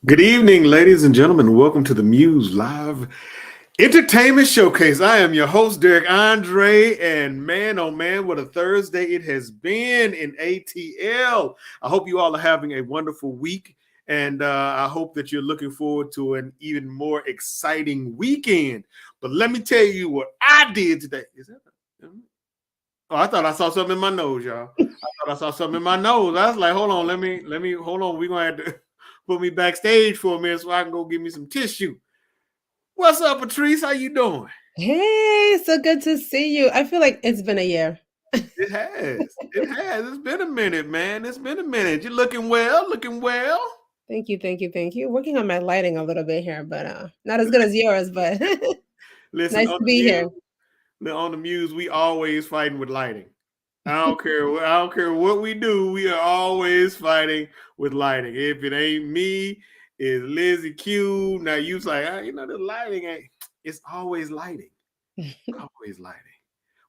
Good evening, ladies and gentlemen. Welcome to the Muse Live Entertainment Showcase. I am your host, Derek Andre, and man, oh man, what a Thursday it has been in ATL. I hope you all are having a wonderful week, and I hope that you're looking forward to an even more exciting weekend. But let me tell you what I did today. Is that? Oh, I thought I saw something in my nose, y'all. I thought I saw something in my nose. I was like, hold on, let me hold on. We're gonna have to put me backstage for a minute so I can go get me some tissue. What's up, Patrice? How you doing? Hey, so good to see you. I feel like it's been a year. It has. It has. It's been a minute, man. It's been a minute. You're looking well, looking well. Thank you, thank you, thank you. Working on my lighting a little bit here, but not as good as yours, but Listen, nice on to the be here. Muse, we always fighting with lighting. I don't care. I don't care what we do. We are always fighting with lighting. If it ain't me, it's Lizzie Q. Now you say, the lighting ain't. It's always lighting. Always lighting.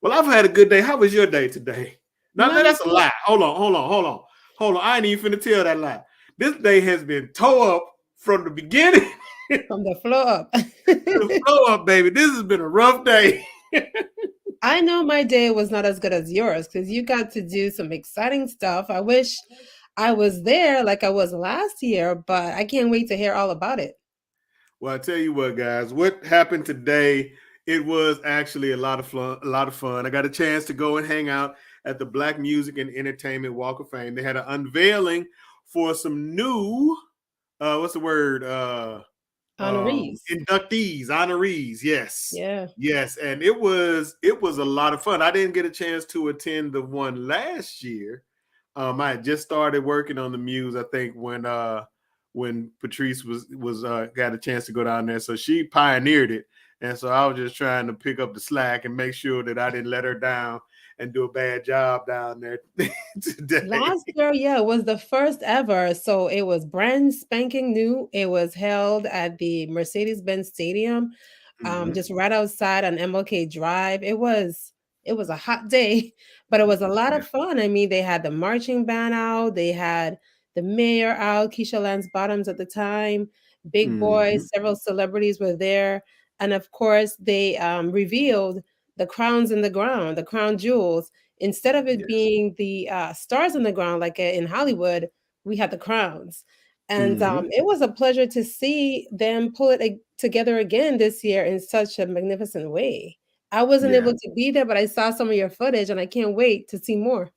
Well, I've had a good day. How was your day today? Now Mine that's a lie. Hold on. I ain't even finna tell that lie. This day has been tore up from the beginning to from the floor up. the floor up, baby. This has been a rough day. I know my day was not as good as yours because you got to do some exciting stuff. I wish I was there like I was last year, but I can't wait to hear all about it. Well, I tell you what, guys, what happened today, it was actually a lot of fun, I got a chance to go and hang out at the Black Music and Entertainment Walk of Fame. They had an unveiling for some new what's the word? Honorees. Inductees, honorees. Yes. Yeah. Yes. And it was a lot of fun. I didn't get a chance to attend the one last year. I had just started working on the Muse, I think, when Patrice was got a chance to go down there. So she pioneered it. And so I was just trying to pick up the slack and make sure that I didn't let her down and do a bad job down there today. Last year, yeah, it was the first ever. So it was brand spanking new. It was held at the Mercedes-Benz Stadium, Mhm. just right outside on MLK Drive. It was a hot day, but it was a lot Yeah. of fun. I mean, they had the marching band out, they had the mayor out, Keisha Lance Bottoms at the time, Big Boy, Mhm. several celebrities were there. And of course, they revealed the crowns in the ground, the crown jewels. Instead of it Yes. being the stars on the ground like in Hollywood, we had the crowns. And Mhm. it was a pleasure to see them pull it together again this year in such a magnificent way. I wasn't Yeah. able to be there, but I saw some of your footage and I can't wait to see more.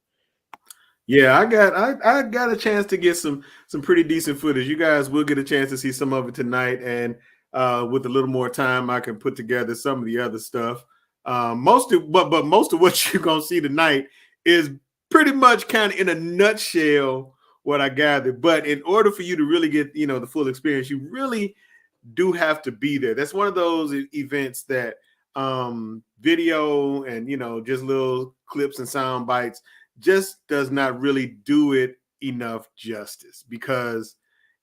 Yeah, I got a chance to get some pretty decent footage. You guys will get a chance to see some of it tonight, and with a little more time, I can put together some of the other stuff. Most of what you're gonna see tonight is pretty much kind of in a nutshell what I gathered. But in order for you to really get the full experience, you really do have to be there. That's one of those events that video and just little clips and sound bites just does not really do it enough justice, because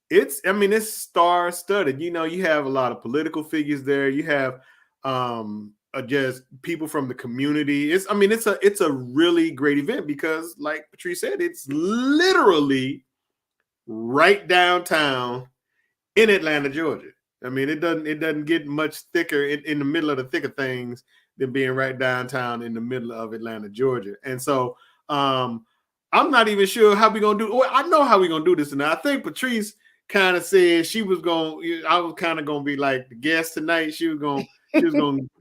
it's star studded. You have a lot of political figures there. You have just people from the community. It's a really great event because, like Patrice said, it's literally right downtown in Atlanta, Georgia. It doesn't get much thicker in the middle of the thick of things than being right downtown in the middle of Atlanta, Georgia. And so um, I'm not even sure how we're gonna do. Well, I know how we're gonna do this, and I think Patrice kind of said she was going. I was kind of gonna be like the guest tonight. She was gonna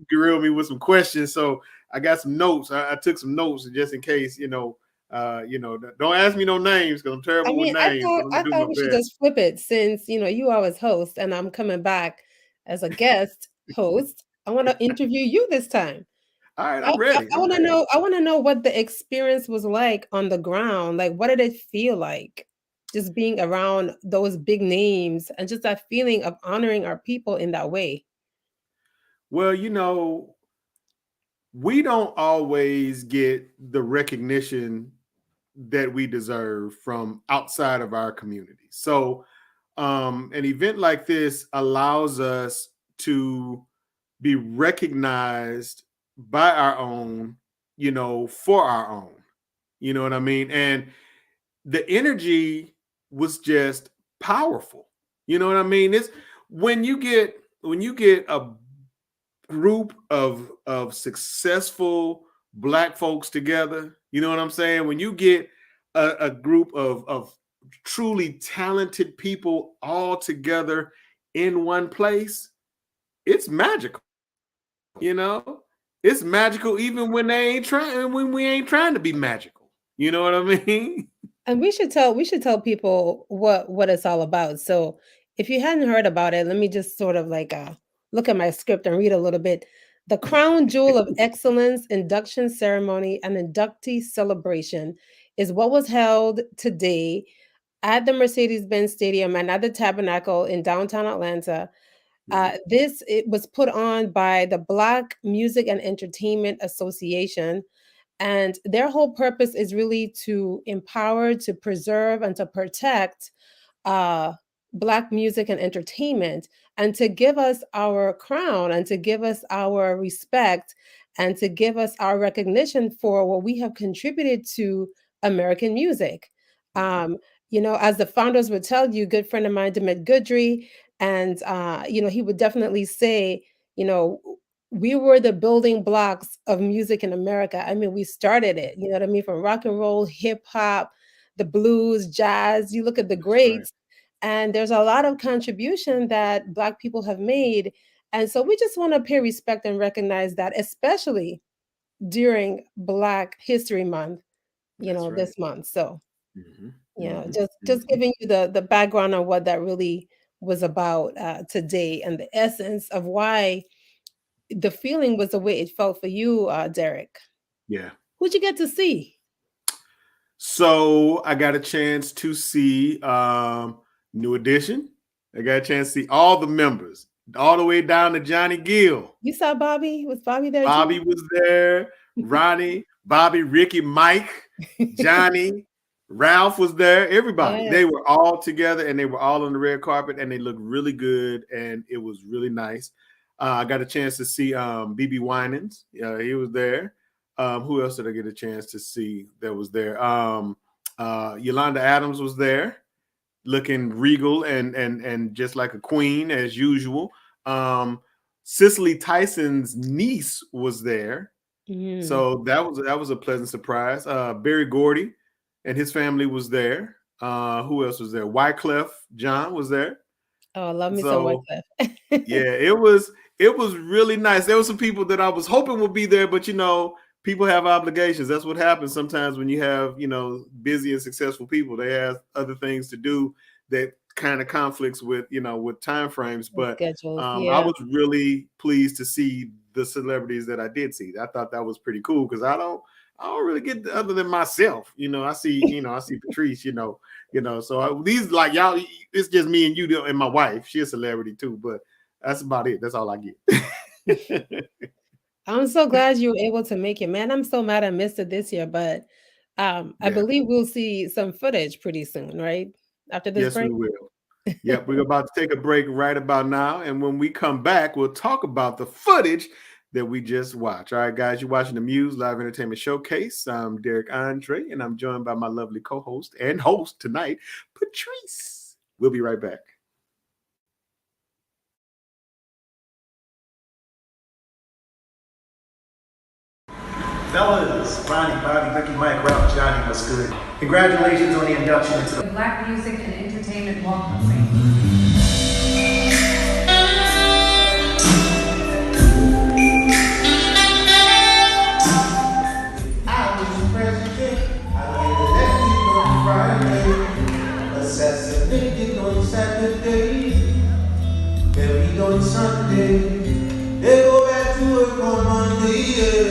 grill me with some questions. So I got some notes. I took some notes just in case. Don't ask me no names because I'm I terrible with mean, I names, thought but I'm I gonna do my thought we should best. just flip it since you always host and I'm coming back as a guest host. I want to interview you this time. All right, I I'm ready. I I'm wanna ready. know I wanna know what the experience was like on the ground, like, what did it feel like just being around those big names and just that feeling of honoring our people in that way? Well, we don't always get the recognition that we deserve from outside of our community. So, an event like this allows us to be recognized by our own, for our own. You know what I mean? And the energy was just powerful. You know what I mean? It's when you get a group of successful black folks together. You know what I'm saying? When you get a group of truly talented people all together in one place, it's magical. You know, it's magical even when they ain't trying, when we ain't trying to be magical. You know what I mean? And we should tell people what it's all about. So if you hadn't heard about it, let me just sort of like look at my script and read a little bit. The Crown Jewel of Excellence induction ceremony and inductee celebration is what was held today at the Mercedes-Benz Stadium and at the Tabernacle in downtown Atlanta. This it was put on by the Black Music and Entertainment Association, and their whole purpose is really to empower, to preserve, and to protect uh, Black music and entertainment, and to give us our crown, and to give us our respect, and to give us our recognition for what we have contributed to American music. Um, as the founders would tell you, good friend of mine, Demet Goodry, and he would definitely say, you know, we were the building blocks of music in America. I mean, we started it, you know what I mean? From rock and roll, hip hop, the blues, jazz. You look at the That's right. greats, and there's a lot of contribution that Black people have made. And so we just want to pay respect and recognize that, especially during Black History Month, That's right. this month. So, hmm just giving you the background on what that really was about today, and the essence of why the feeling was the way it felt for you, Derek. Yeah. Who'd you get to see? So I got a chance to see New Edition. I got a chance to see all the members, all the way down to Johnny Gill. You saw Bobby? Was Bobby there Bobby too? was there, Ronnie, Bobby, Ricky, Mike, Johnny, Ralph was there. Everybody. Yeah. They were all together and they were all on the red carpet and they looked really good and it was really nice. I got a chance to see BB Winans. He was there. Who else did I get a chance to see that was there? Yolanda Adams was there, looking regal and just like a queen as usual. Cicely Tyson's niece was there, so that was a pleasant surprise. Berry Gordy and his family was there. Who else was there? Wyclef John was there. Oh, I love me some Wyclef. Yeah, it was really nice. There were some people that I was hoping would be there, but people have obligations. That's what happens sometimes when you have, busy and successful people. They have other things to do that kind of conflicts with, with time frames. But Schedules, I yeah. was really pleased to see the celebrities that I did see. I thought that was pretty cool because I don't really get other than myself. I see Patrice, so these like y'all, it's just me and you and my wife. She's a celebrity too, but that's about it. That's all I get. I'm so glad you were able to make it, man. I'm so mad I missed it this year, but I believe we'll see some footage pretty soon, right? After this break? Yes, we will. Yep, we're about to take a break right about now. And when we come back, we'll talk about the footage that we just watched. All right, guys, you're watching the Muse Live Entertainment Showcase. I'm Derek Andre, and I'm joined by my lovely co-host and host tonight, Patrice. We'll be right back. Fellas, Ronnie, Bobby, Ricky, Mike, Ralph, Johnny, what's good? Congratulations on the induction into the Black Music and Entertainment Walk of Fame. I was president. I was elected on Friday, assassinated on Saturday, buried on Sunday. They go back to work on Monday.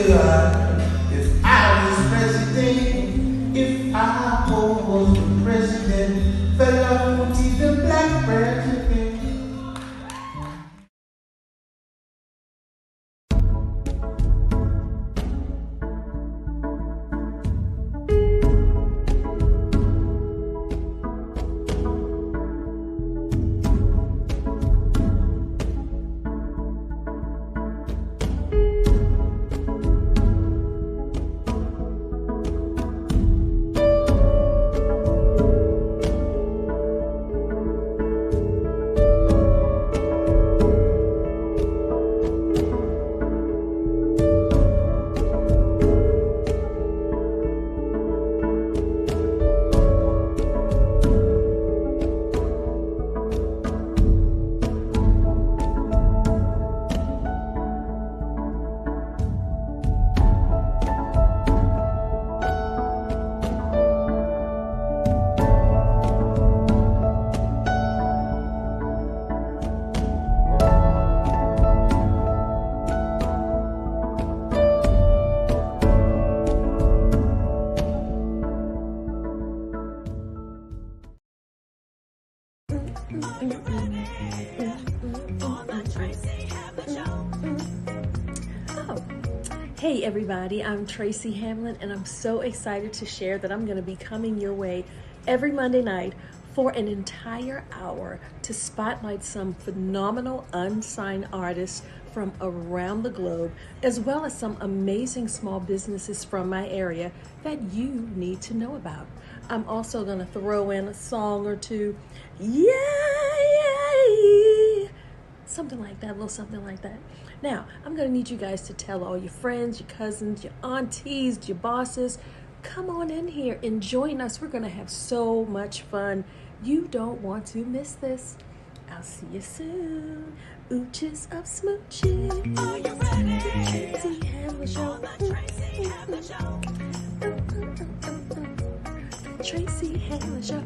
Yeah. If I was president, if I was the president, fella would see the black president. Hey everybody, I'm Tracy Hamlin, and I'm so excited to share that I'm going to be coming your way every Monday night for an entire hour to spotlight some phenomenal unsigned artists from around the globe, as well as some amazing small businesses from my area that you need to know about. I'm also going to throw in a song or two. Yeah. Something like that, a little something like that. Now, I'm going to need you guys to tell all your friends, your cousins, your aunties, your bosses, come on in here and join us. We're going to have so much fun. You don't want to miss this. I'll see you soon. Ooches of smooching. Are you ready? The Tracy Hamlin Show. Tracy Hamlin Show. Tracy Hamlin Show.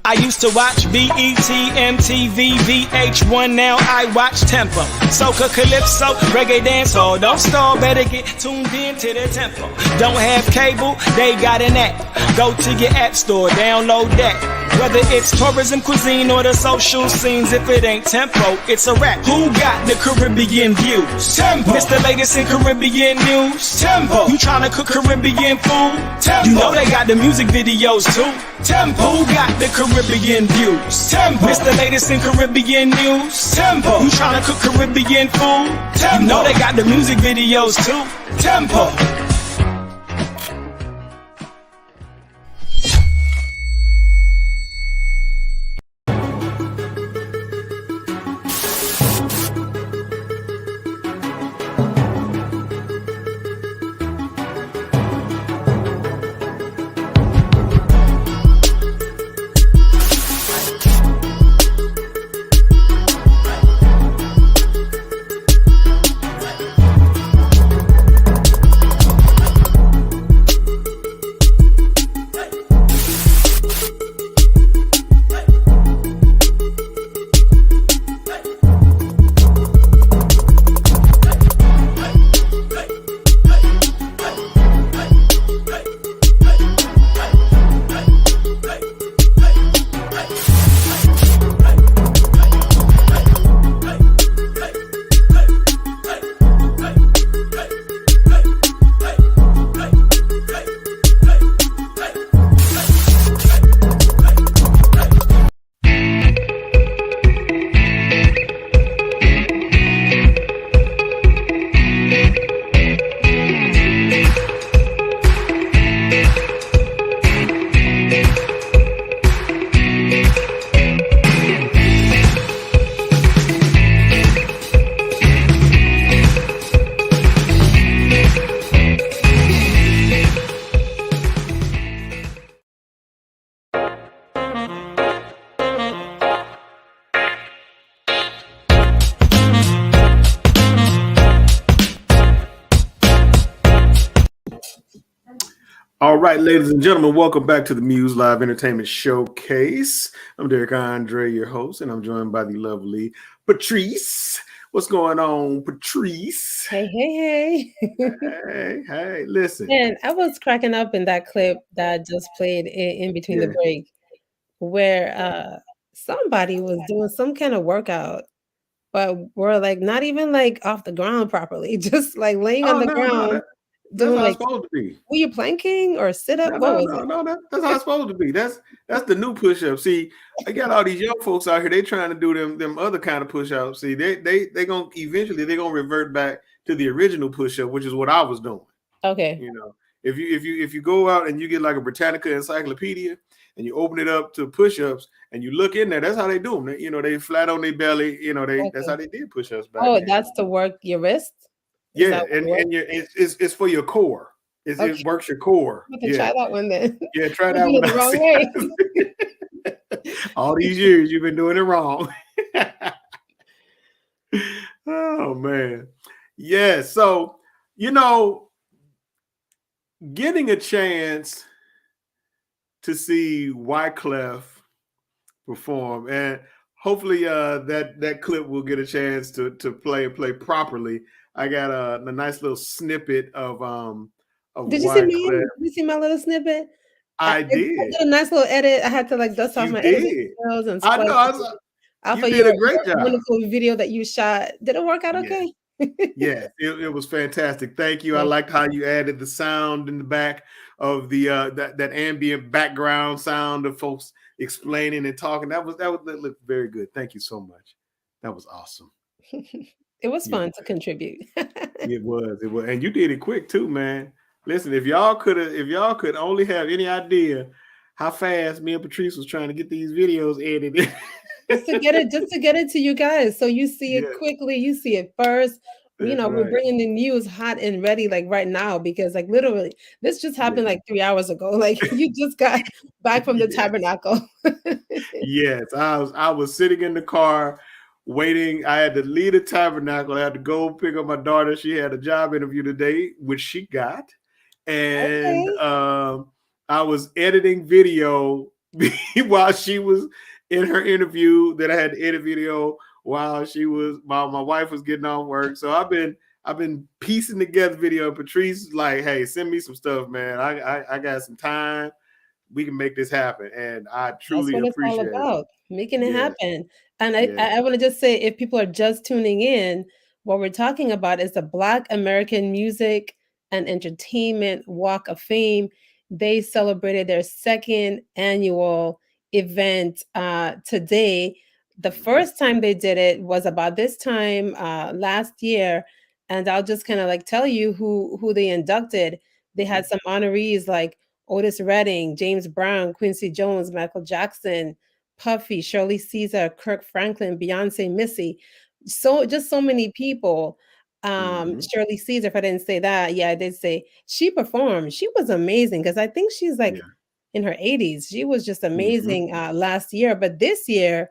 I used to watch BET, MTV, VH1, now I watch Tempo. Soca, Calypso, Reggae Dancehall. Don't stall, better get tuned in to the Tempo. Don't have cable, they got an app. Go to your app store, download that. Whether it's tourism, cuisine, or the social scenes, if it ain't Tempo, it's a rap. Who got the Caribbean views? Tempo. It's the latest in Caribbean news. Tempo. You tryna cook Caribbean food? Tempo. You know they got the music videos too. Tempo. Who got the Caribbean views? Tempo. It's the latest in Caribbean news. Tempo. You tryna cook Caribbean food? Tempo. You know they got the music videos too. Tempo. All right, ladies and gentlemen, welcome back to the Muse Live Entertainment Showcase. I'm Derek Andre, your host, and I'm joined by the lovely Patrice. What's going on, Patrice? Hey. Hey, listen. And I was cracking up in that clip that I just played in between the break where somebody was doing some kind of workout, but were like not even like off the ground properly, just like laying on the ground. That's doing how like, it's supposed to be. were you planking or sit up? That's how it's supposed to be. That's the new push-up. See, I got all these young folks out here. They trying to do them other kind of push-ups. See, they gonna eventually they're gonna revert back to the original push-up, which is what I was doing. Okay. You know, if you go out and you get like a Britannica encyclopedia and you open it up to push-ups and you look in there, that's how they do them. You know, they flat on their belly. You know, that's how they did push-ups back then. That's to work your wrist. Yeah, and it's for your core. It works your core. Try that one then. Yeah, try that one. The wrong way. All these years you've been doing it wrong. Oh man. Yeah. So, you know, getting a chance to see Wyclef perform, and hopefully that clip will get a chance to play properly. I got a nice little snippet of Did you see me? Did you see my little snippet? I did. I did a nice little edit. I had to like dust off my editing skills and I know. You did a great job. Wonderful video that you shot. Did it work out okay? Yes, it was fantastic. Thank you. I Thank liked how you added the sound in the back of the that ambient background sound of folks explaining and talking. That looked very good. Thank you so much. That was awesome. It was Yeah, fun to contribute. it was. It was, and you did it quick too, man. Listen, if y'all could only have any idea how fast me and Patrice was trying to get these videos edited. Just to get it to you guys, so you see it Yeah, quickly, you see it first. that's We're right. bringing the news hot and ready, like, right now, because, like, literally, this just Yeah. happened, like, 3 hours ago, like, you just got back from the Yes. tabernacle. Yes, I was sitting in the car waiting. I had to leave the tabernacle. I had to go pick up my daughter. She had a job interview today, which she got. And Okay. I was editing video while she was in her interview. That I had to edit video while my wife was getting off work. So I've been piecing together video. Patrice is like, hey, send me some stuff, man. I got some time. We can make this happen. And I That's truly what it's all appreciate it. about, making it Yeah, happen. And I yeah. I wanna just say, if people are just tuning in, what we're talking about is the Black American Music and Entertainment Walk of Fame. They celebrated their 2nd annual event, today. The Mhm, first time they did it was about this time, last year, and I'll just kinda, like, tell you who they inducted. They mhm, had some honorees like Otis Redding, James Brown, Quincy Jones, Michael Jackson, Puffy, Shirley Caesar, Kirk Franklin, Beyonce, Missy. So just so many people. mhm. Shirley Caesar, if I didn't say that, yeah, I did say she performed. She was amazing because I think she's like Yeah. in her 80s. She was just Mhm, amazing last year. But this year,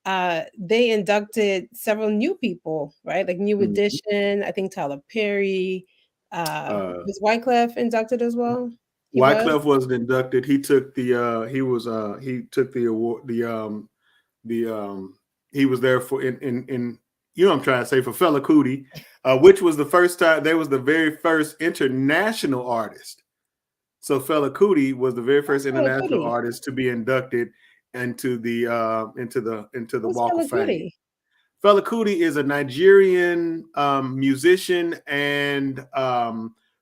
they inducted several new people, right? Like New mhm. Edition, I think Tyler Perry. Uh, Was Wyclef inducted as well? He was? Wyclef wasn't inducted. He took the he took the award the he was there for in you know what I'm trying to say for Fela Kuti, which was the first time they was the very first international artist. So Fela Kuti was the very first Fela international Kuti. artist to be inducted into the Who's Walk of Fela Fame. Kuti? Fela Kuti is a Nigerian musician and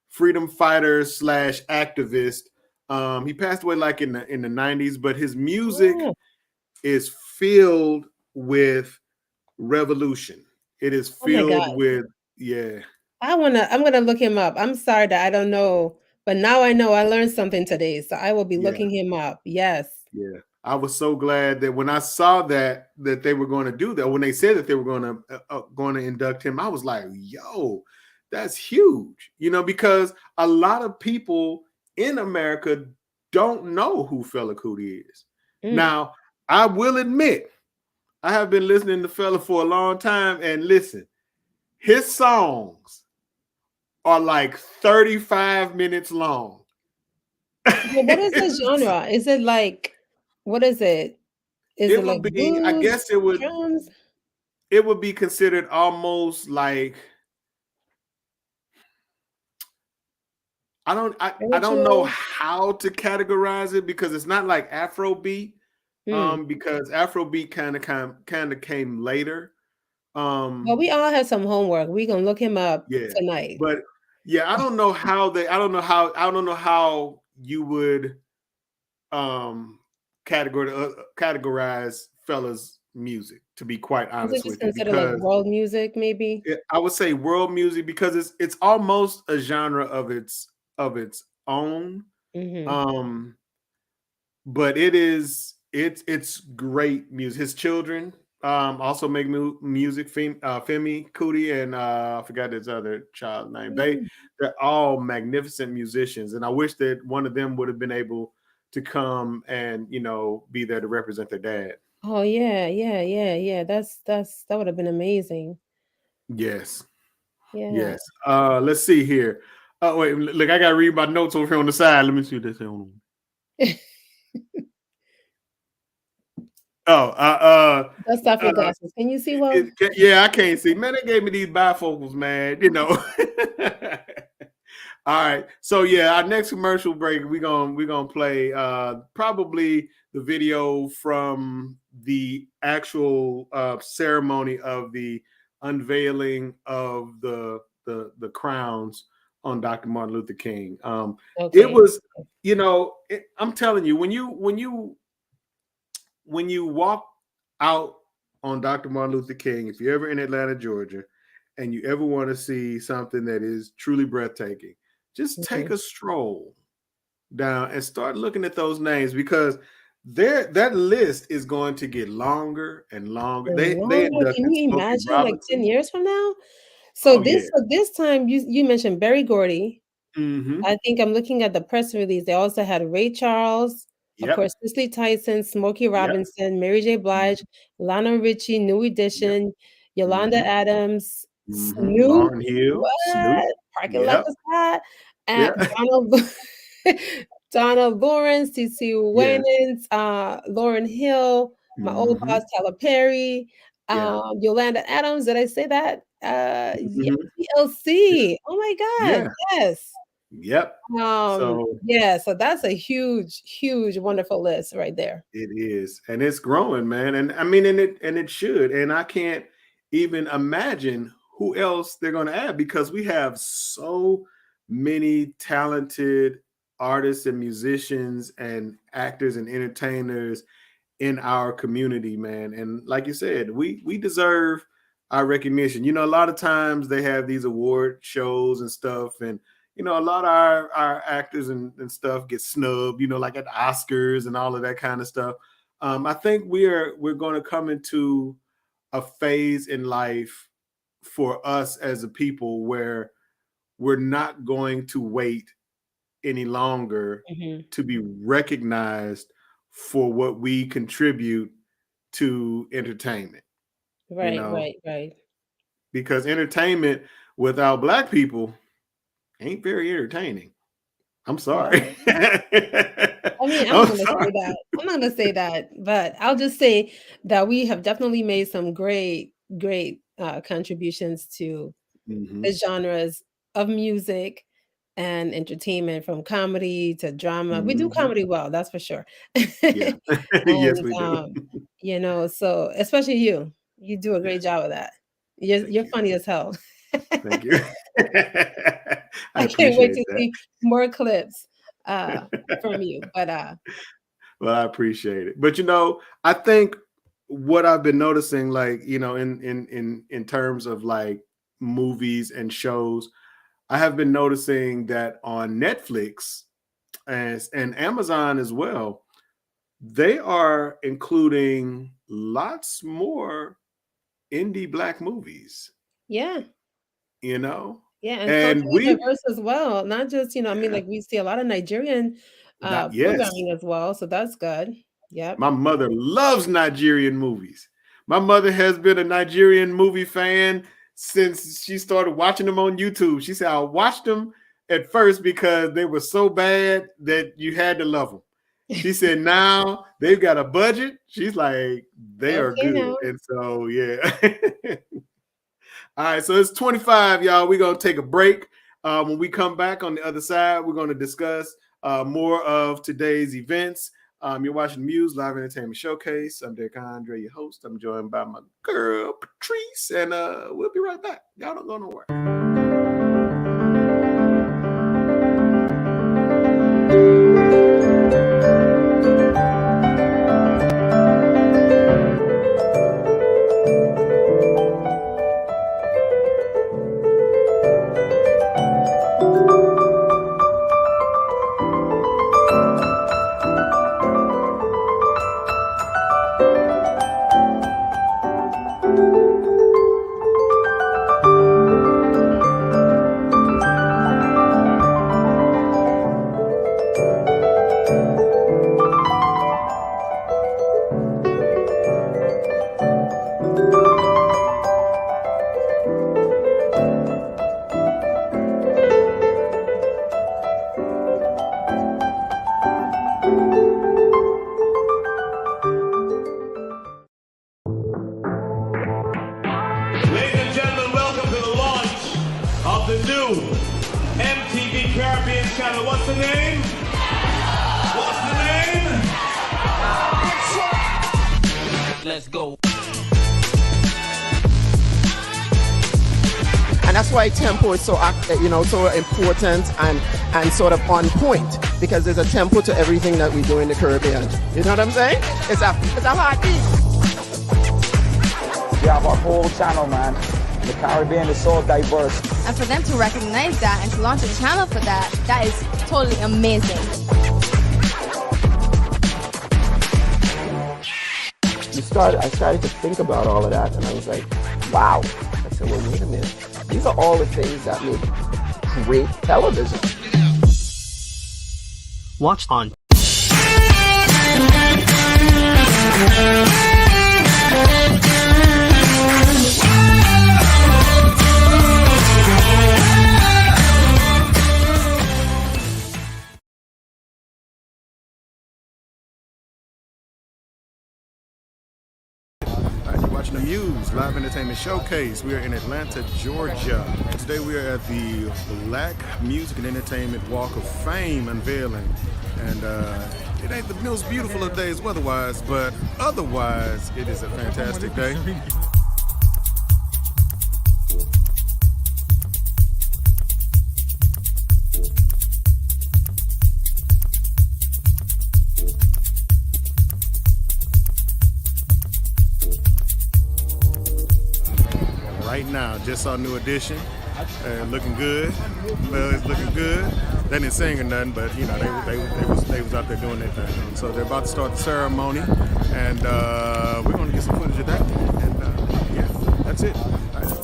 freedom fighter slash activist. He passed away like in the 90s, but his music Oh, is filled with revolution. It is oh my god. filled with yeah, I'm gonna look him up. I'm sorry that I don't know, but now I know. I learned something today, so I will be yeah, looking him up. Yes. yeah. I was so glad that when I saw that they were going to do that, when they said that they were going to induct him, I was like, "Yo, that's huge!" You know, because a lot of people in America don't know who Fela Kuti is. Mm. Now, I will admit, I have been listening to Fela for a long time, and listen, his songs are like 35 minutes long. But what is the genre? Is it like what is it? Is It it like would be, I blues, guess drums? it would be considered almost like I don't know Spiritual? how to categorize it because it's not like Afrobeat. Mm. Because Afrobeat kind of came later. Well, Um, we all have some homework. We gonna look him up yeah, tonight. but yeah, I don't know how you would categorize Fella's music, to be quite Is it honest just with you, considered like because world music, maybe? I would say world music because it's almost a genre of its own. Mhm. Um, but it's great music. His children also make music. Femi Kuti and I forgot his other child name. Mm. They're all magnificent musicians, and I wish that one of them would have been able to come and be there to represent their dad. Oh, yeah, yeah, yeah, yeah. That would have been amazing. Yes, Yeah. yes. Let's see here. Oh wait, look, I gotta read my notes over here on the side. Let me see what they say on. Oh, Dust off your uh, glasses. Can you see well? yeah, I can't see. Man, they gave me these bifocals, man. All right. So yeah, our next commercial break, we're gonna play probably the video from the actual ceremony of the unveiling of the crowns on Dr. Martin Luther King. Okay. It was, I'm telling you, when you walk out on Dr. Martin Luther King, if you're ever in Atlanta, Georgia, and you ever want to see something that is truly breathtaking, just take a stroll down and start looking at those names, because that list is going to get longer and longer. They Can you imagine like 10 years from now? So this time you mentioned Berry Gordy. Mm-hmm. I think I'm looking at the press release. They also had Ray Charles, of course, Cicely Tyson, Smokey Robinson, Mary J. Blige, Lionel Richie, New Edition, Yolanda Adams, Snoop, Lauryn Hill, Snoop, Parking Lot was hot, and Donna Lawrence, CeCe Winans, Lauryn Hill, my old boss Tyler Perry, Yolanda Adams. Did I say that? TLC. Oh my God! Yes. Yep. So that's a huge, wonderful list right there. It is, and it's growing, man. And I mean, and it should. And I can't even imagine who else they're going to add, because we have so many talented artists and musicians and actors and entertainers in our community, man. And like you said, we deserve our recognition. A lot of times they have these award shows and stuff, and a lot of our actors and stuff get snubbed, like at the Oscars and all of that kind of stuff. I think we're going to come into a phase in life for us as a people where we're not going to wait any longer to be recognized for what we contribute to entertainment. Right. Because entertainment without Black people ain't very entertaining. I'm sorry. I mean, I'm not going to say that, but I'll just say that we have definitely made some great contributions to the genres of music and entertainment, from comedy to drama. We do comedy well, that's for sure. Yes, we do. So especially you do a great job of that. You're funny as hell. Thank you. I can't wait to see more clips from you. But well, I appreciate it. But I think what I've been noticing, like, in terms of like movies and shows, I have been noticing that on Netflix and Amazon as well, they are including lots more indie Black movies. Yeah. And we diverse as well. Not just, like we see a lot of Nigerian programming as well. So that's good. Yeah. My mother loves Nigerian movies. My mother has been a Nigerian movie fan since she started watching them on YouTube. She said, I watched them at first because they were so bad that you had to love them. She said, now they've got a budget. She's like, they are good. Now. And so, yeah. All right. So it's 25, y'all. We're going to take a break. When we come back on the other side, we're going to discuss more of today's events. You're watching Muse Live Entertainment Showcase. I'm Derek Andre, your host. I'm joined by my girl, Patrice, and we'll be right back. Y'all don't go nowhere. Let's go. That's why tempo is so so important and sort of on point, because there's a tempo to everything that we do in the Caribbean. You know what I'm saying? It's a heartbeat. We have a whole channel, man. The Caribbean is so diverse. And for them to recognize that and to launch a channel for that, that is totally amazing. I started to think about all of that, and I was like, wow. I said, well, wait a minute. These are all the things that make great television. Watch on. Watching the Muse Live Entertainment Showcase. We are in Atlanta, Georgia. Today we are at the Black Music and Entertainment Walk of Fame unveiling. And it ain't the most beautiful of days weather-wise, but otherwise it is a fantastic day. Right now, just saw New Edition, looking good. Well, it's looking good. They didn't sing or nothing, but you know they was out there doing their thing. So they're about to start the ceremony, and we're gonna get some footage of that. And yeah, that's it. All right.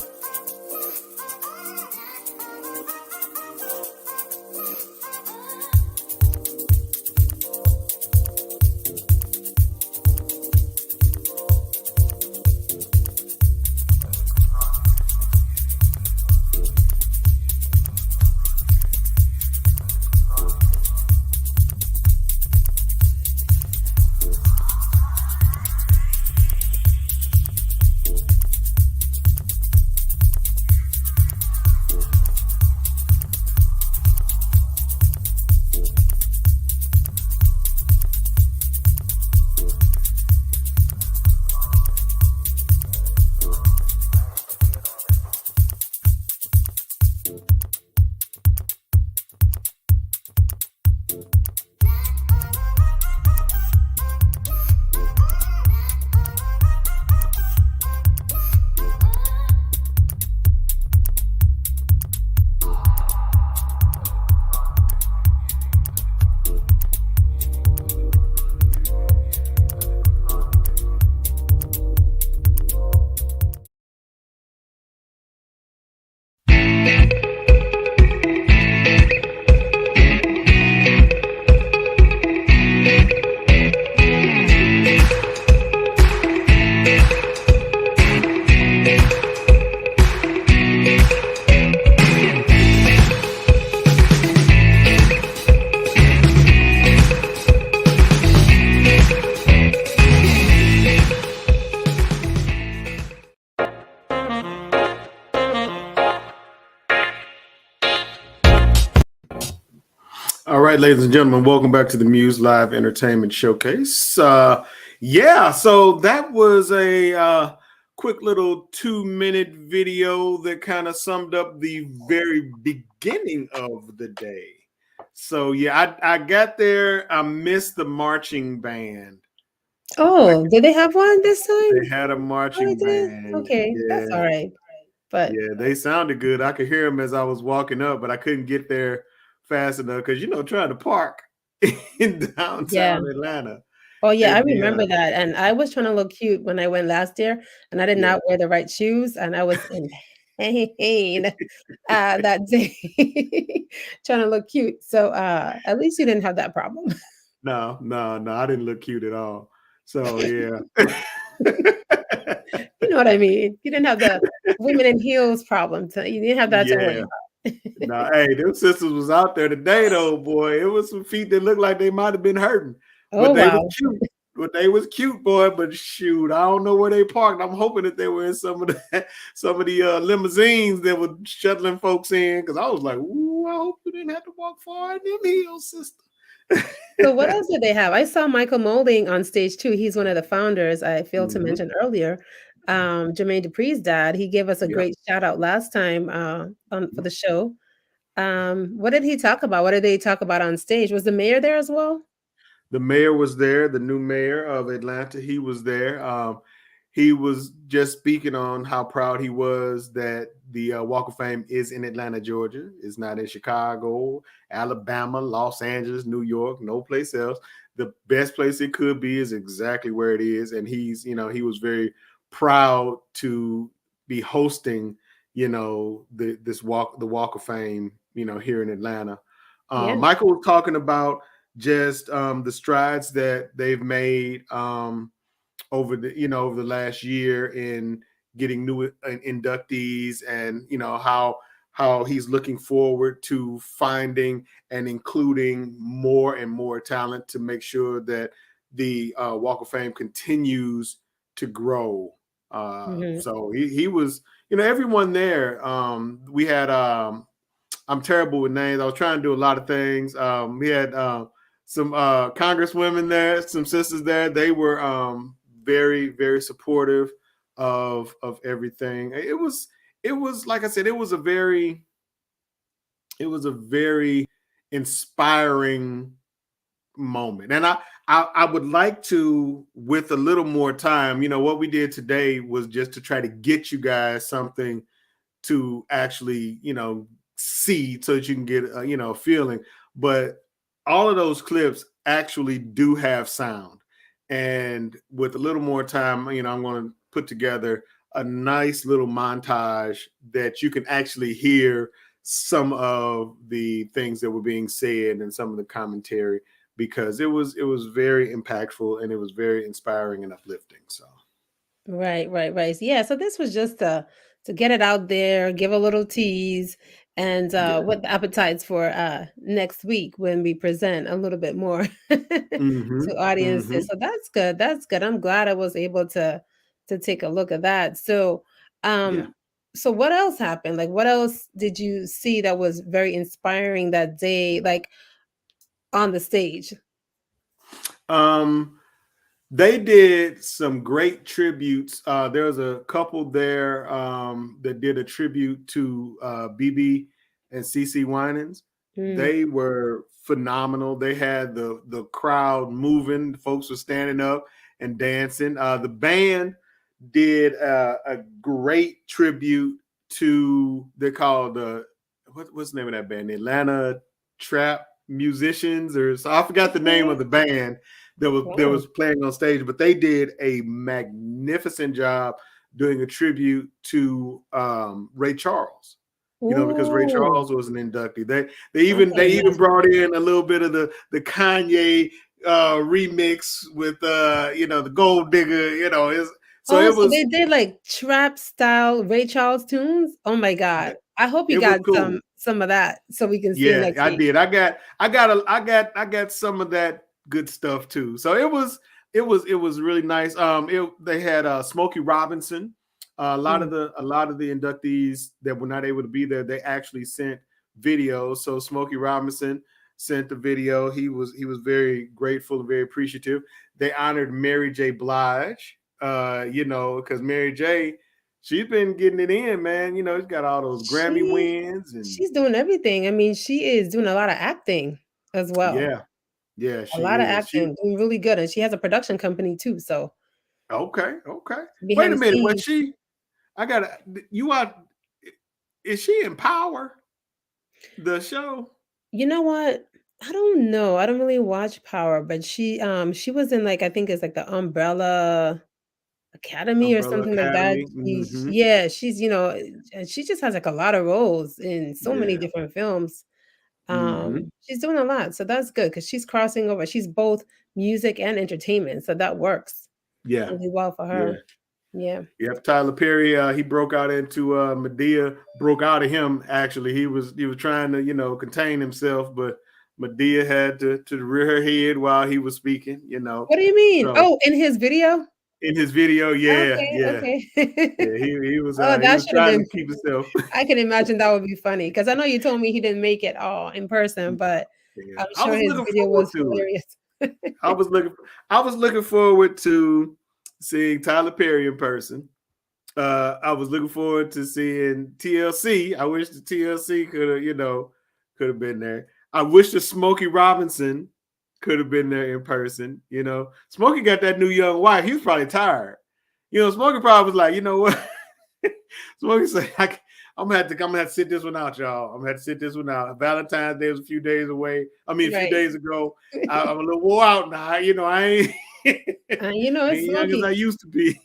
All right, ladies and gentlemen, welcome back to the Muse Live Entertainment Showcase. Yeah, so that was a quick little 2-minute video that kind of summed up the very beginning of the day. So yeah, I got there. I missed the marching band. Oh, did they have one this time? They had a Oh, marching they did? band. Okay, that's all right. But Yeah, they sounded good. I could hear them as I was walking up, but I couldn't get there fast enough because trying to park in downtown yeah. Atlanta. Oh yeah, I And, remember that. And I was trying to look cute when I went last year, and I did Yeah. not wear the right shoes, and I was in pain that day trying to look cute. So at least you didn't have that problem. No, I didn't look cute at all. So yeah. You know what I mean? You didn't have the women in heels problem. You didn't have that to worry Yeah. about. No, hey, them sisters was out there today though, boy. It was some feet that looked like they might have been hurting. Oh But they wow. was cute. But they was cute, boy. But shoot, I don't know where they parked. I'm hoping that they were in some of the limousines that were shuttling folks in. Because I was like, ooh, I hope you didn't have to walk far in them heels, sister. So what else did they have? I saw Michael Molding on stage too. He's one of the founders. I failed to Mhm. mention earlier. Jermaine Dupri's dad. He gave us a Yep. great shout out last time for the show. What did he talk about? What did they talk about on stage? Was the mayor there as well? The mayor was there, the new mayor of Atlanta. He was there. He was just speaking on how proud he was that the Walk of Fame is in Atlanta, Georgia. It's not in Chicago, Alabama, Los Angeles, New York, no place else. The best place it could be is exactly where it is. And he's, you know, he was very proud to be hosting, you know, the Walk of Fame, you know, here in Atlanta. Yeah. Michael was talking about just the strides that they've made over the last year in getting new inductees, and you know how he's looking forward to finding and including more and more talent to make sure that the Walk of Fame continues to grow. So he was, you know, everyone there. We had I'm terrible with names. I was trying to do a lot of things. We had some congresswomen there, some sisters there. They were very, very supportive of everything. It was like I said, it was a very inspiring moment. And I would like to, with a little more time, you know, what we did today was just to try to get you guys something to actually, you know, see so that you can get you know, a feeling. But all of those clips actually do have sound, and with a little more time, you know, I'm going to put together a nice little montage that you can actually hear some of the things that were being said and some of the commentary, because it was very impactful and it was very inspiring and uplifting. So Right. Yeah. So this was just to get it out there, give a little tease, and yeah. what the appetites for next week when we present a little bit more to audiences. So that's good. That's good. I'm glad I was able to take a look at that. So Yeah. so what else happened? Like what else did you see that was very inspiring that day, like on the stage? They did some great tributes. There was a couple there that did a tribute to BB and CeCe Winans. They were phenomenal. They had the crowd moving. Folks were standing up and dancing. The band did a great tribute to, they're called what's the name of that band? The Atlanta Trap Musicians, or so I forgot the name of the band that was playing on stage, but they did a magnificent job doing a tribute to Ray Charles. You know, because Ray Charles was an inductee. They even brought in a little bit of the Kanye remix with you know, the Gold Digger. You know, so they did like trap style Ray Charles tunes. Oh my God! I hope you got cool. some of that so we can see next I week. did. I got some of that good stuff too. So it was really nice. They had Smokey Robinson. A lot of the inductees that were not able to be there, they actually sent videos. So Smokey Robinson sent the video. He was very grateful and very appreciative. They honored Mary J. Blige. You know, because Mary J., she's been getting it in, man. You know, she's got all those Grammy wins, and she's doing everything. I mean, she is doing a lot of acting as well. Yeah, a lot of acting, doing really good, and she has a production company too. So okay. Wait a minute, was she? Is she in Power? The show? You know what? I don't know. I don't really watch Power, but she was in, like, I think it's like the Umbrella Academy or something like that. She's, you know, and she just has like a lot of roles in so many different films. She's doing a lot, so that's good because she's crossing over. She's both music and entertainment, so that works really well for her. Yep. Tyler Perry, he broke out into Medea, broke out of him. Actually, he was trying to, you know, contain himself, but Medea had to rear her head while he was speaking. You know. What do you mean? So, in his video. In his video, Okay. He was. That he was should have trying been. To keep himself. I can imagine that would be funny because I know you told me he didn't make it all in person, but I'm sure his video was hilarious. I was looking forward to seeing Tyler Perry in person. I was looking forward to seeing TLC. I wish the TLC could have been there. I wish the Smokey Robinson could have been there in person. Smokey got that new young wife. He was probably tired. Smokey probably was like, you know what? Smokey said, I'm gonna have to sit this one out, y'all. I'm gonna have to sit this one out. Valentine's Day was a few days away. A few days ago. I'm a little wore out now. I ain't, it's ain't young as I used to be.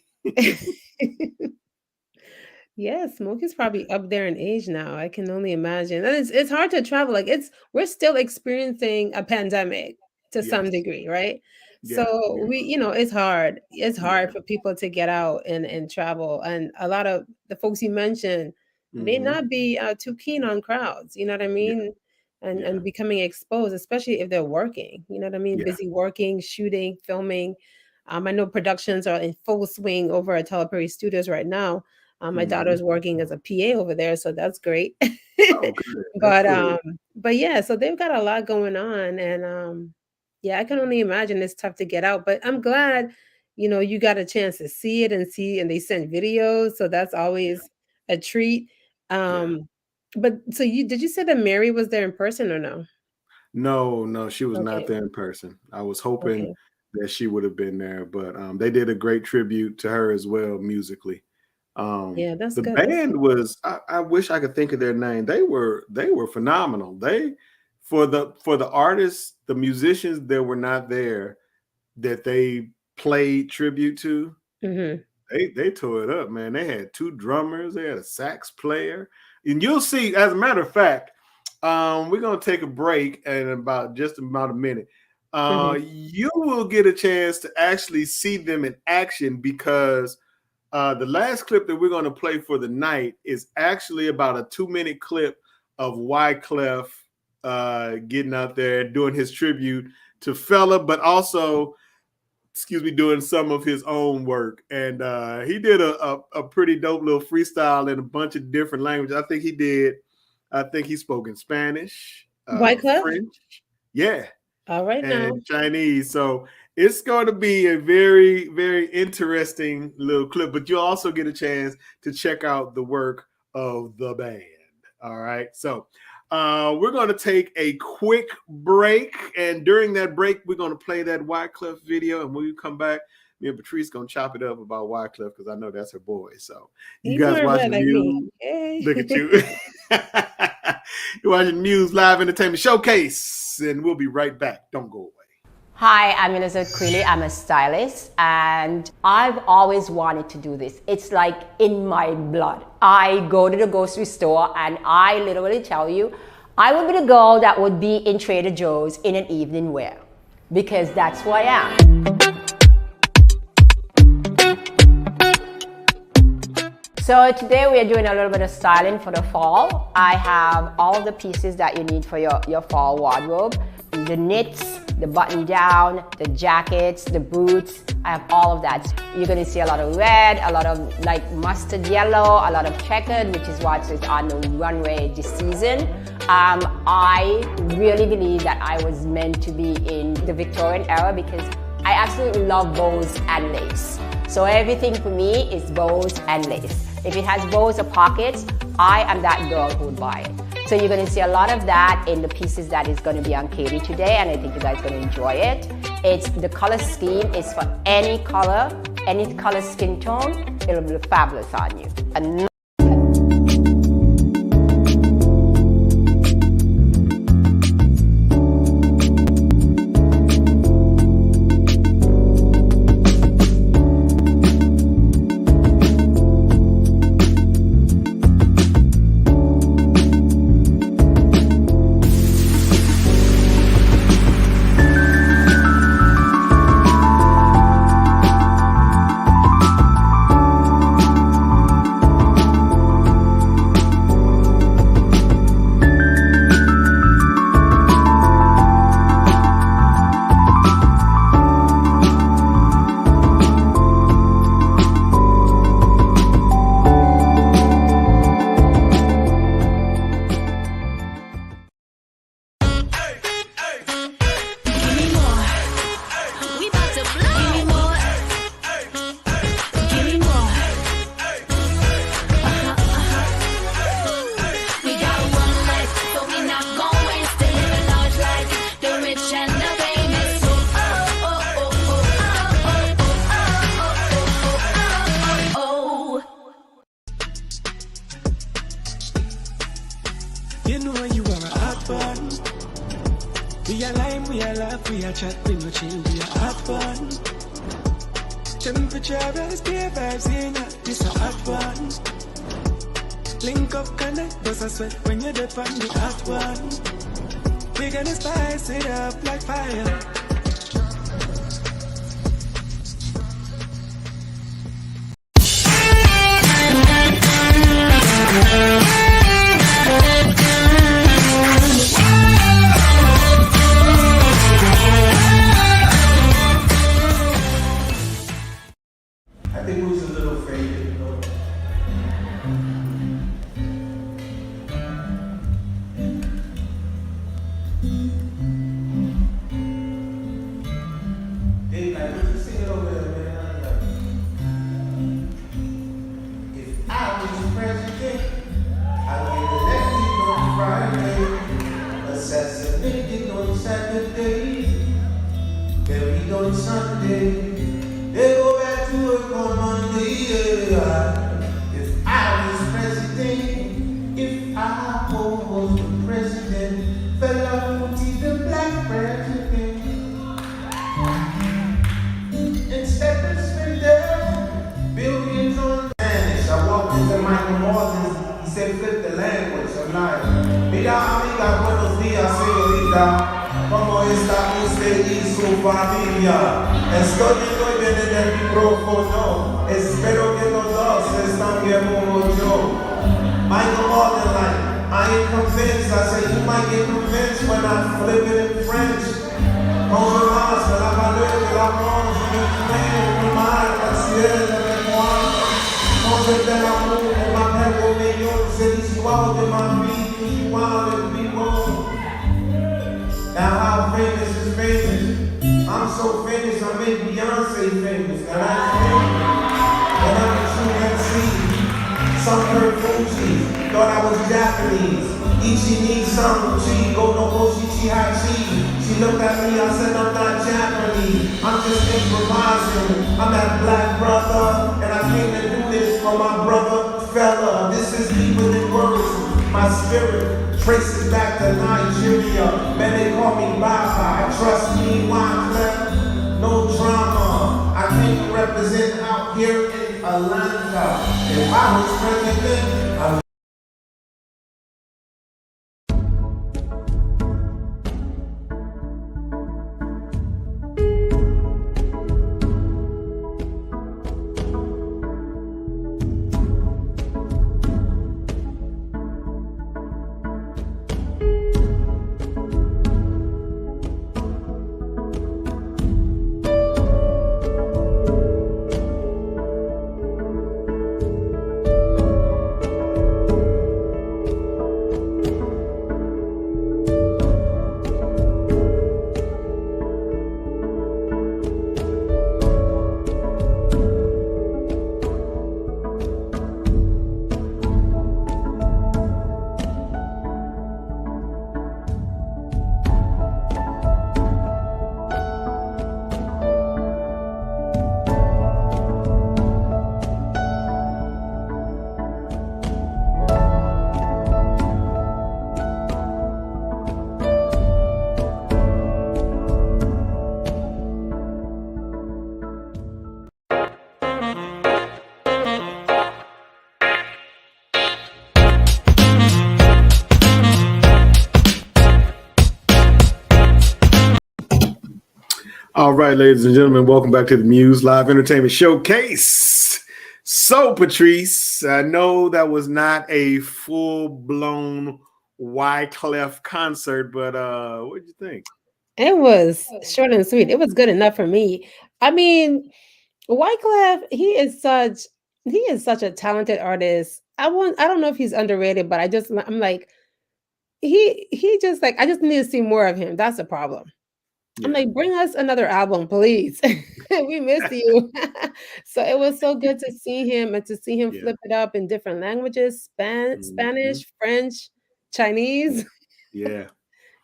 Yeah, Smokey's probably up there in age now. I can only imagine. And it's hard to travel. Like we're still experiencing a pandemic to some degree, right? So it's hard. It's hard for people to get out and travel. And a lot of the folks you mentioned may not be too keen on crowds, you know what I mean? And becoming exposed, especially if they're working, you know what I mean? Busy working, shooting, filming. I know productions are in full swing over at Tyler Perry Studios right now. My daughter's working as a PA over there, so that's great. Oh, good. But yeah, so they've got a lot going on, and I can only imagine it's tough to get out. But I'm glad, you got a chance to see it and they sent videos, so that's always a treat. But so did you say that Mary was there in person or no? No, she was not there in person. I was hoping that she would have been there, but they did a great tribute to her as well musically. That's the good. band was I wish I could think of their name. They were phenomenal. They for the artists, the musicians that were not there that they played tribute to, they tore it up, man. They had 2 drummers, they had a sax player, and you'll see, as a matter of fact, we're gonna take a break in about a minute. You will get a chance to actually see them in action because the last clip that we're going to play for the night is actually about a 2-minute clip of Wyclef getting out there doing his tribute to Fela, but also, doing some of his own work. And he did a pretty dope little freestyle in a bunch of different languages. I think he spoke in Spanish, Wyclef? French, all right, and now Chinese. So it's going to be a very, very interesting little clip, but you'll also get a chance to check out the work of the band. All right. So we're going to take a quick break. And during that break, we're going to play that Wyclef video. And when we come back, me and Patrice going to chop it up about Wyclef because I know that's her boy. So you guys watching Muse. Look at you. You're watching Muse Live Entertainment Showcase. And we'll be right back. Don't go away. Hi, I'm Elizabeth Creeley. I'm a stylist and I've always wanted to do this. It's like in my blood. I go to the grocery store and I literally tell you, I would be the girl that would be in Trader Joe's in an evening wear because that's who I am. So today we are doing a little bit of styling for the fall. I have all of the pieces that you need for your fall wardrobe. The knits, the button down, the jackets, the boots, I have all of that. You're gonna see a lot of red, a lot of like mustard yellow, a lot of checkered, which is what is on the runway this season. I really believe that I was meant to be in the Victorian era because I absolutely love bows and lace. So everything for me is bows and lace. If it has bows or pockets, I am that girl who would buy it. So you're going to see a lot of that in the pieces that is going to be on Katie today, and I think you guys are going to enjoy it. The color scheme is for any color skin tone. It'll be fabulous on you. You know you are a hot one. We are lime, we are laugh, we are chat, we no chill, we are hot one. Temperature rise, beer vibes in ya, this a hot one. Link up, connect, bust a sweat when you're dead from the hot one. We gonna spice it up like fire. I think it was a little faded, you know. Dave, like, would you sing it over there, man? Like, if I was president, I'd get elected on Friday, assassinated on Saturday, buried on Sunday. They go back to work on Monday, yeah. If I was president, if I was the president, fella would be the black president. Instead of spending billions on Spanish, I walked into Michael Morton, he said flip the language, I'm like, mira amiga, buenos días, señorita, ¿cómo está usted y su familia? Estoy muy bien en el micrófono, espero que los dos están bien como yo. Michael Morton, like, I ain't convinced, I said you might get convinced when I flip it in French. Bonjour, c'est la valeur de la France, du frère, du mal, la ciel, de mémoire. Quand je fais l'amour, on m'appelle Roméo, c'est l'histoire de ma vie, l'histoire de Pimon. Now how famous is famous? I'm so famous, I made Beyonce famous. Now that's famous. But I'm a true MC. Some heard Fuji, thought I was Japanese. Ichi needs some chi, go no Hoshi Chihachi. She looked at me, I said I'm not Japanese. I'm just improvising. I'm that black brother, and I came to do this for my brother fella. This is deeper than words. My spirit traces back to Nigeria. Man, they call me Baba. Trust me, Wyclef. No drama. I came to represent out here in Atlanta. If I was president, I All right, ladies and gentlemen, welcome back to the Muse Live Entertainment Showcase. So, Patrice, I know that was not a full-blown Wyclef concert, but what did you think? It was short and sweet. It was good enough for me. I mean, Wyclef, he is such a talented artist. I don't know if he's underrated, but I'm like, he just like, I just need to see more of him. That's the problem. I'm like, bring us another album, please. We miss you. So it was so good to see him and to see him flip it up in different languages, Spanish, French, Chinese. Yeah.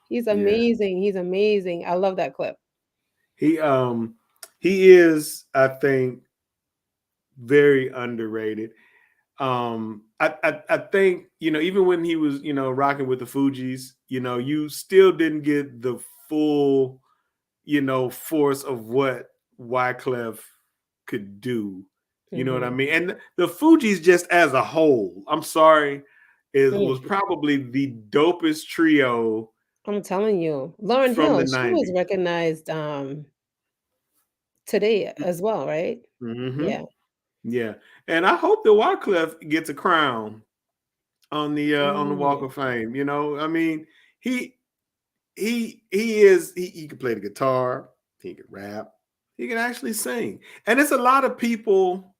He's amazing. He's amazing. I love that clip. He is, I think, very underrated. I think, even when he was, rocking with the Fugees, you still didn't get the full, force of what Wyclef could do. You know what I mean? And the Fugees, just as a whole, I'm sorry, was probably the dopest trio. I'm telling you, Lauryn from Hill, the she was 90s. recognized today as well, right? Yeah. Yeah. And I hope that Wyclef gets a crown on the Walk of Fame. I mean, he can play the guitar, he can rap, he can actually sing. And it's a lot of people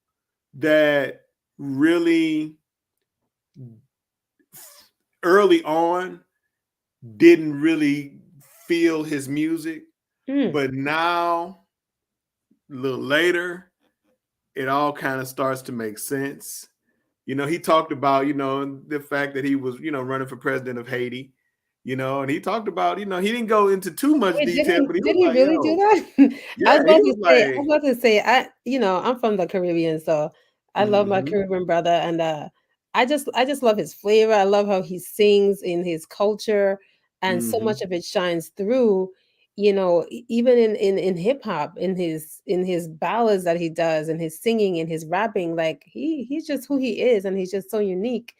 that really early on didn't really feel his music, but now a little later it all kind of starts to make sense. He talked about, the fact that he was, running for president of Haiti, and he talked about, he didn't go into too much detail, but he Did was he like, really do that? yeah, he was I like, was about to say, I'm from the Caribbean, so I love my Caribbean brother, and I just love his flavor. I love how he sings in his culture, and so much of it shines through. Even in hip hop, in his ballads that he does, and his singing and his rapping, like he's just who he is, and he's just so unique.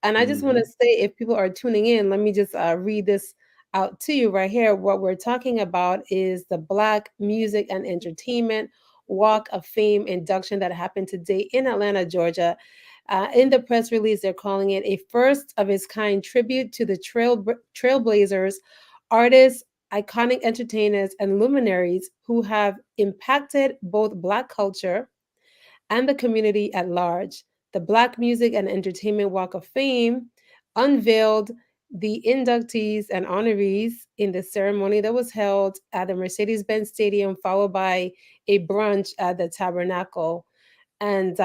And I just want to say, if people are tuning in, let me just read this out to you right here. What we're talking about is the Black Music and Entertainment Walk of Fame induction that happened today in Atlanta, Georgia. In the press release, they're calling it a first of its kind tribute to the trailblazers, artists, iconic entertainers, and luminaries who have impacted both Black culture and the community at large. The Black Music and Entertainment Walk of Fame unveiled the inductees and honorees in the ceremony that was held at the Mercedes-Benz Stadium, followed by a brunch at the Tabernacle. And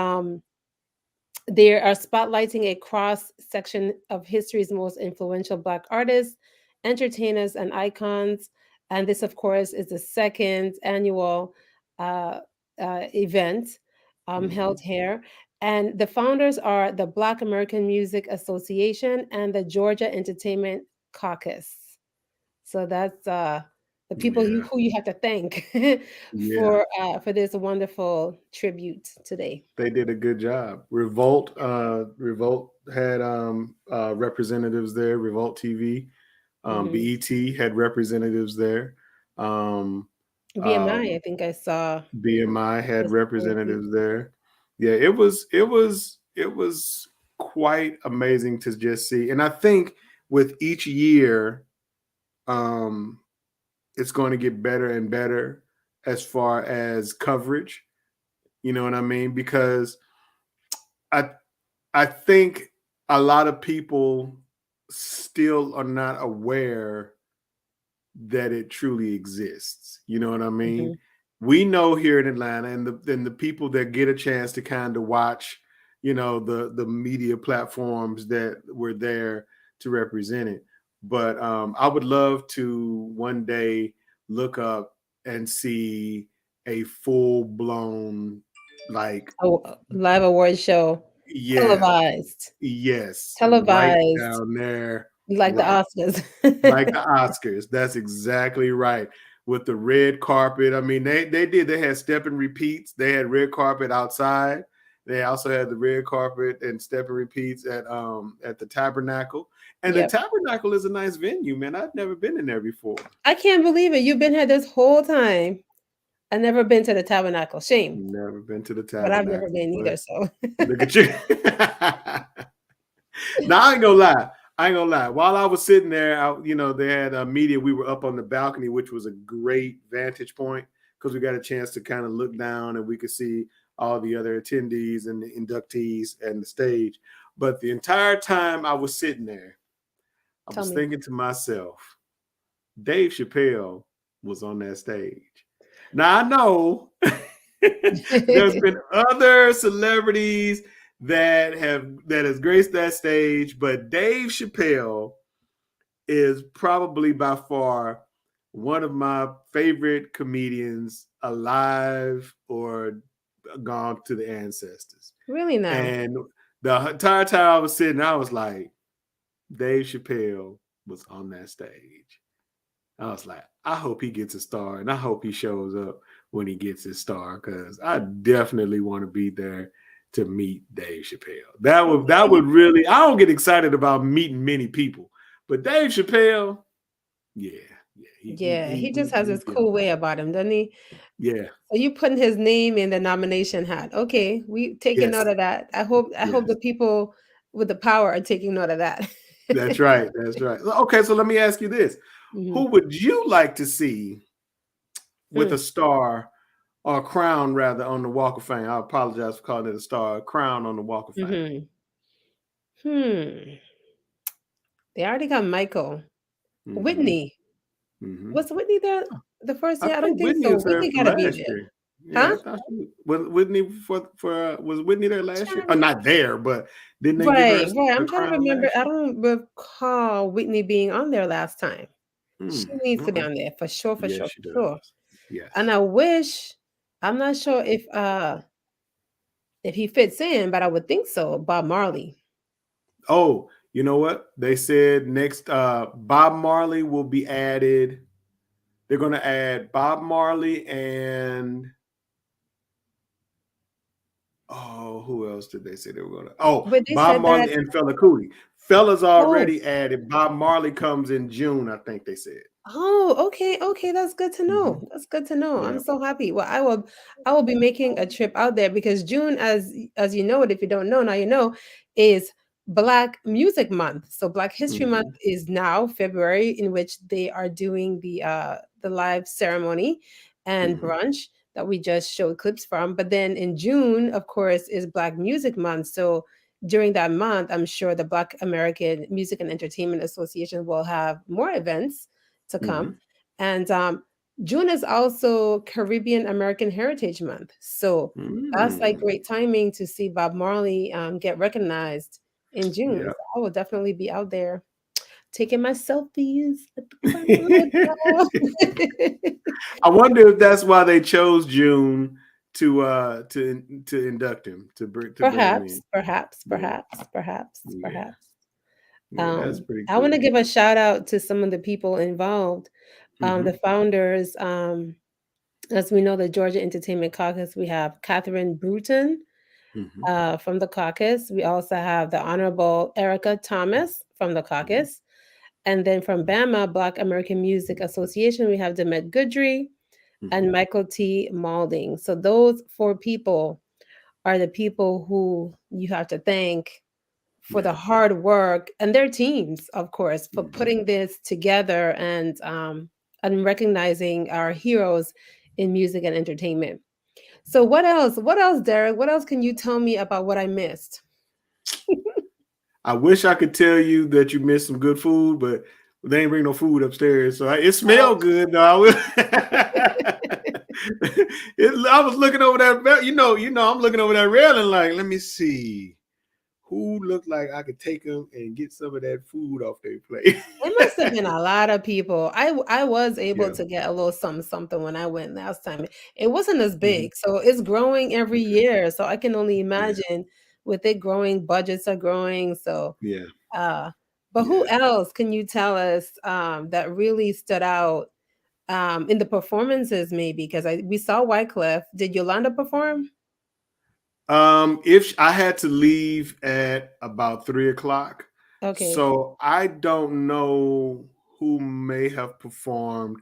they are spotlighting a cross section of history's most influential Black artists, entertainers, and icons. And this, of course, is the second annual event held here. And the founders are the Black American Music Association and the Georgia Entertainment Caucus. So that's the people who you have to thank for this wonderful tribute today. They did a good job. Revolt had representatives there. Revolt TV, BET had representatives there. BMI, I think I saw. BMI had representatives there. Yeah, it was quite amazing to just see. And I think with each year, it's going to get better and better as far as coverage. You know what I mean? Because I think a lot of people still are not aware that it truly exists. You know what I mean? We know here in Atlanta, and the people that get a chance to kind of watch, the media platforms that were there to represent it. But I would love to one day look up and see a full-blown live award show. Televised. Yes. Televised. Right down there. Like the Oscars. Like the Oscars. That's exactly right. With the red carpet. I mean, they had step and repeats. They had red carpet outside. They also had the red carpet and step and repeats at the Tabernacle. And the Tabernacle is a nice venue, man. I've never been in there before. I can't believe it. You've been here this whole time. I've never been to the Tabernacle. Shame. Never been to the Tabernacle. But I've never been either, so. Look at you. Now, I ain't gonna lie. While I was sitting there, they had media. We were up on the balcony, which was a great vantage point because we got a chance to kind of look down and we could see all the other attendees and the inductees and the stage. But the entire time I was sitting there, I was thinking to myself, Dave Chappelle was on that stage. Now I know there's been other celebrities that has graced that stage, but Dave Chappelle is probably by far one of my favorite comedians alive or gone to the ancestors. Really now? And The entire time I was sitting, I was like, Dave Chappelle was on that stage. I was like, I hope he gets a star, and I hope he shows up when he gets his star, because I definitely want to be there to meet Dave Chappelle. That would really. I don't get excited about meeting many people, but Dave Chappelle, yeah, he just has this cool way about him, doesn't he? Yeah. So you putting his name in the nomination hat. Okay, we taking note of that. I hope the people with the power are taking note of that. That's right. That's right. Okay, so let me ask you this. Who would you like to see with a star or a crown, rather, on the Walk of Fame? I apologize for calling it a star, a crown on the Walk of Fame. They already got Michael. Whitney. Was Whitney there the first year? I don't think so. Whitney gotta be there. Yeah, was Whitney was Whitney there last year? Oh, not there, but didn't they give her I'm trying to remember. I don't recall Whitney being on there last time. She needs to be on there for sure, for sure. Yes. And I wish, I'm not sure if he fits in, but I would think so. Bob Marley. Oh, you know what? They said next Bob Marley will be added. They're going to add Bob Marley and who else did they say they were going to? Bob Marley and Fela Kuti. Fela's already added. Bob Marley comes in June, I think they said. Oh, okay. That's good to know. That's good to know. Yeah. I'm so happy. Well, I will be making a trip out there, because June, as you know it, if you don't know, now you know, is Black Music Month. So Black History Month is now February, in which they are doing the live ceremony and brunch that we just showed clips from. But then in June, of course, is Black Music Month. So during that month, I'm sure the Black American Music and Entertainment Association will have more events to come. And June is also Caribbean American Heritage Month. So that's like great timing to see Bob Marley get recognized in June. So I will definitely be out there taking my selfies at the I wonder if that's why they chose June to induct him, to bring him in. Perhaps. Yeah, that's pretty cool. I want to give a shout out to some of the people involved, the founders. As we know, the Georgia Entertainment Caucus, we have Catherine Bruton from the caucus. We also have the Honorable Erica Thomas from the caucus. And then from BAMA, Black American Music Association, we have Demet Goodry and Michael T. Maulding. So those 4 people are the people who you have to thank for the hard work, and their teams, of course, for putting this together and recognizing our heroes in music and entertainment. So what else, Derek? What else can you tell me about what I missed? I wish I could tell you that you missed some good food, but they ain't bring no food upstairs. So it smelled good. No, I was looking over that. You know, I'm looking over that railing like, let me see who looked like I could take them and get some of that food off their plate. It must have been a lot of people. I was able to get a little something when I went last time. It wasn't as big, so it's growing every year. So I can only imagine with it growing, budgets are growing. So but who else can you tell us that really stood out in the performances? Maybe because we saw Wyclef. Did Yolanda perform? If I had to leave at about 3:00, so I don't know who may have performed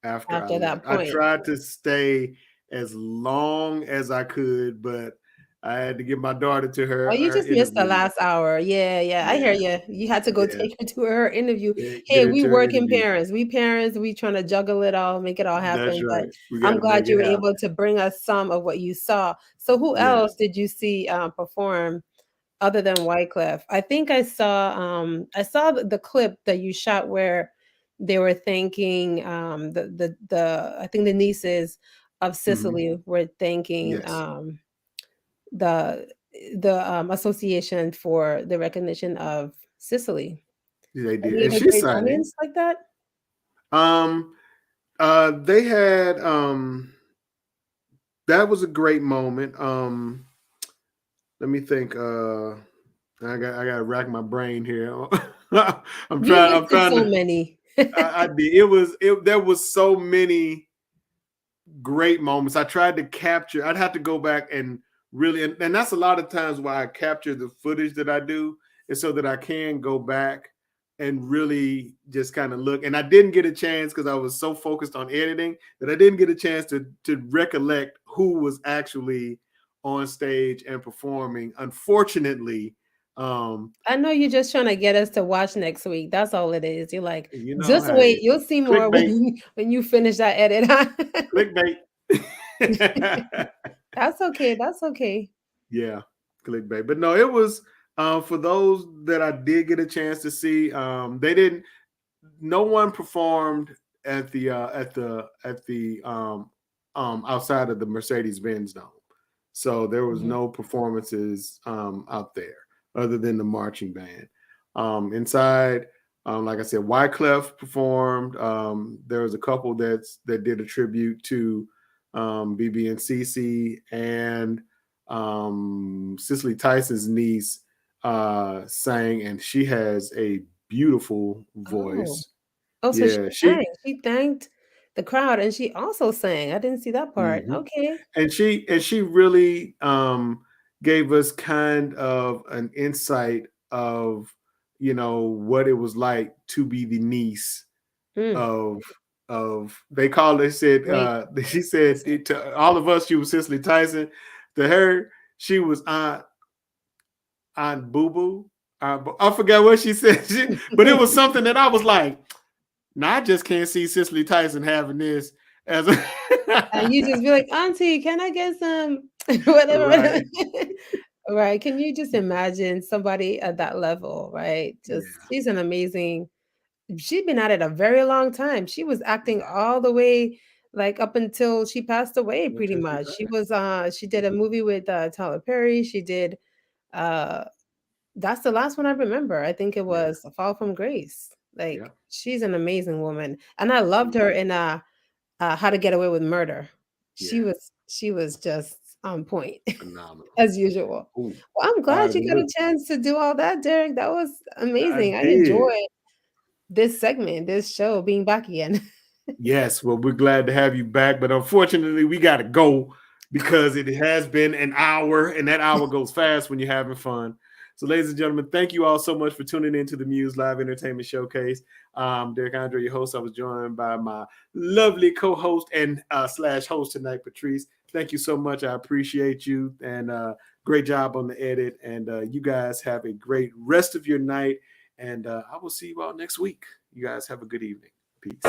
after that point. I tried to stay as long as I could, but I had to give my daughter to her. Oh, you just missed the last hour. Yeah. I hear you. You had to go take her to her interview. Hey, we working parents. We trying to juggle it all, make it all happen. That's right. But I'm glad you were able to bring us some of what you saw. So who else did you see perform other than Wyclef? I think I saw the clip that you shot where they were thanking I think the nieces of Cicely were thanking the association for the recognition of Cicely. They did. And she signed it like that. They had that was a great moment. Let me think. I got to rack my brain here. I'm You trying. I'm listed trying so to. many. I did. There was so many great moments. I tried to capture. I'd have to go back and really, and that's a lot of times why I capture the footage that I do, is so that I can go back and really just kind of look. And I didn't get a chance because I was so focused on editing that I didn't get a chance to recollect who was actually on stage and performing. Unfortunately, I know you're just trying to get us to watch next week. That's all it is. You're like, just hey, wait. You'll see more clickbait. when you finish that edit. Clickbait. That's okay. That's okay. Yeah, clickbait. But no, it was for those that I did get a chance to see. They didn't. No one performed at the outside of the Mercedes-Benz Dome, so there was no performances out there other than the marching band. Inside, like I said, Wyclef performed. There was a couple that did a tribute to BB and CeCe, and Cicely Tyson's niece sang, and she has a beautiful voice. Oh, so she thanked the crowd, and she also sang. I didn't see that part. Mhm. Okay. And she really gave us kind of an insight of, what it was like to be the niece of they call it, said she said to all of us she was Cicely Tyson. To her, she was Aunt Boo Boo. I forgot what she said, but it was something that I was like, now I just can't see Cicely Tyson having this as a And you just be like, Auntie, can I get some whatever? Right. Right. Can you just imagine somebody at that level, right? She's an amazing, she's been at it a very long time. She was acting all the way like up until she passed away, pretty much. She was she did a movie with Tyler Perry. She did that's the last one I remember. I think it was A Fall from Grace. Like she's an amazing woman. And I loved her in How to Get Away with Murder. She was just on point. Phenomenal. As usual. Ooh. Well, I'm glad you got a chance to do all that, Derek. That was amazing. I enjoyed this segment, this show, being back again. Yes, well, we're glad to have you back, but unfortunately, we got to go because it has been an hour, and that hour goes fast when you're having fun. So, ladies and gentlemen, thank you all so much for tuning into the Muse Live Entertainment Showcase. Derek Andre, your host. I was joined by my lovely co-host and / host tonight, Patrice. Thank you so much. I appreciate you, and great job on the edit. And you guys have a great rest of your night, and I will see you all next week. You guys have a good evening. Peace.